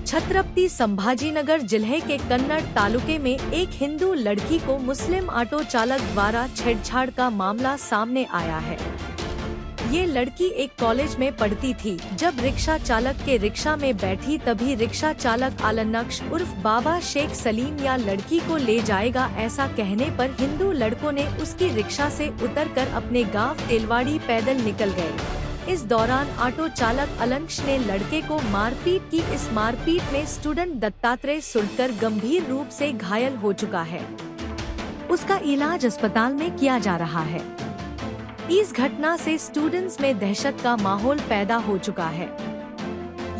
छत्रपति संभाजीनगर जिले के कन्नड़ तालुके में एक हिंदू लड़की को मुस्लिम ऑटो चालक द्वारा छेड़छाड़ का मामला सामने आया है। ये लड़की एक कॉलेज में पढ़ती थी। जब रिक्शा चालक के रिक्शा में बैठी तभी रिक्शा चालक आलनक्श उर्फ बाबा शेख सलीम या लड़की को ले जाएगा ऐसा कहने पर हिंदू लड़कों ने उसकी रिक्शा से उतरकर अपने गांव तेलवाड़ी पैदल निकल गए। इस दौरान ऑटो चालक अलंक्ष ने लड़के को मारपीट की। इस मारपीट में स्टूडेंट दत्तात्रेय सुलकर गंभीर रूप से घायल हो चुका है। उसका इलाज अस्पताल में किया जा रहा है। इस घटना से स्टूडेंट्स में दहशत का माहौल पैदा हो चुका है।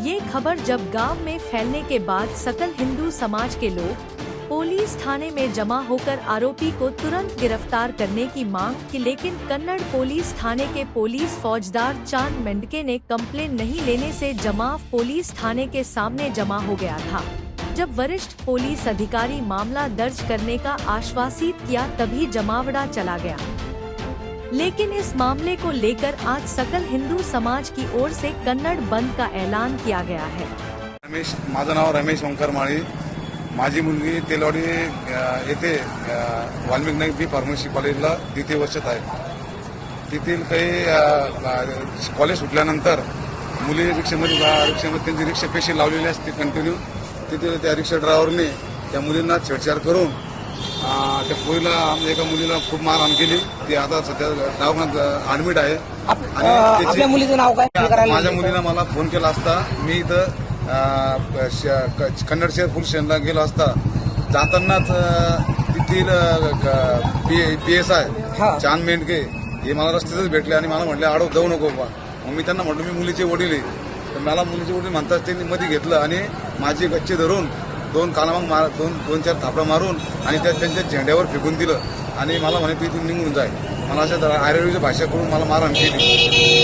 ये खबर जब गांव में फैलने के बाद सकल हिंदू समाज के लोग पुलिस थाने में जमा होकर आरोपी को तुरंत गिरफ्तार करने की मांग की, लेकिन कन्नड़ पुलिस थाने के पुलिस फौजदार चांद मेंढके ने कंप्लेन नहीं लेने से जमाव पुलिस थाने के सामने जमा हो गया था। जब वरिष्ठ पुलिस अधिकारी मामला दर्ज करने का आश्वासित किया तभी जमावड़ा चला गया। लेकिन इस मामले को लेकर आज सकल हिंदू समाज की ओर से कन्नड़ बंद का ऐलान किया गया है। माझं नाव रमेश ओंकार माळी। माझी मुलगी तेलवाडी येथे वाल्मिक नाईक बी फार्मसी कॉलेजला द्वितीय वर्षात आहे। तेथील काही कॉलेज सुटल्यानंतर मुली रिक्षामध्ये त्यांची रिक्षा पेशी लावलेली असते कंटिन्यू। तिथे त्या रिक्षा ड्रायव्हरने त्या मुलींना छेडछाड करून त्या पोरीला एका मुलीला खूप मारहाण केली। ती आता सध्या दवाखान्यात ऍडमिट आहे। आपल्या मुलीचं नाव काय? माझ्या मुलीला मला फोन केला असता मी इथं कन्नड शहर पोलीस स्टेशनला गेलो असता जातानाच तिथील PSI चांद मेंढके हे मला रस्त्यातच भेटले आणि मला म्हटले आडव जाऊ नको बा। मग मी त्यांना म्हटलं मी मुलीचे वडील आहे। तर मला मुलीचे वडील म्हणतात त्यांनी मध्ये घेतलं आणि माझी गच्ची धरून दोन चार थापडा मारून आणि त्यांच्या झेंड्यावर फेकून दिलं आणि मला म्हणे तू इथून निघून जाय। मला अशा आयुर्वेदिक भाषा करून मला मारहाण केली।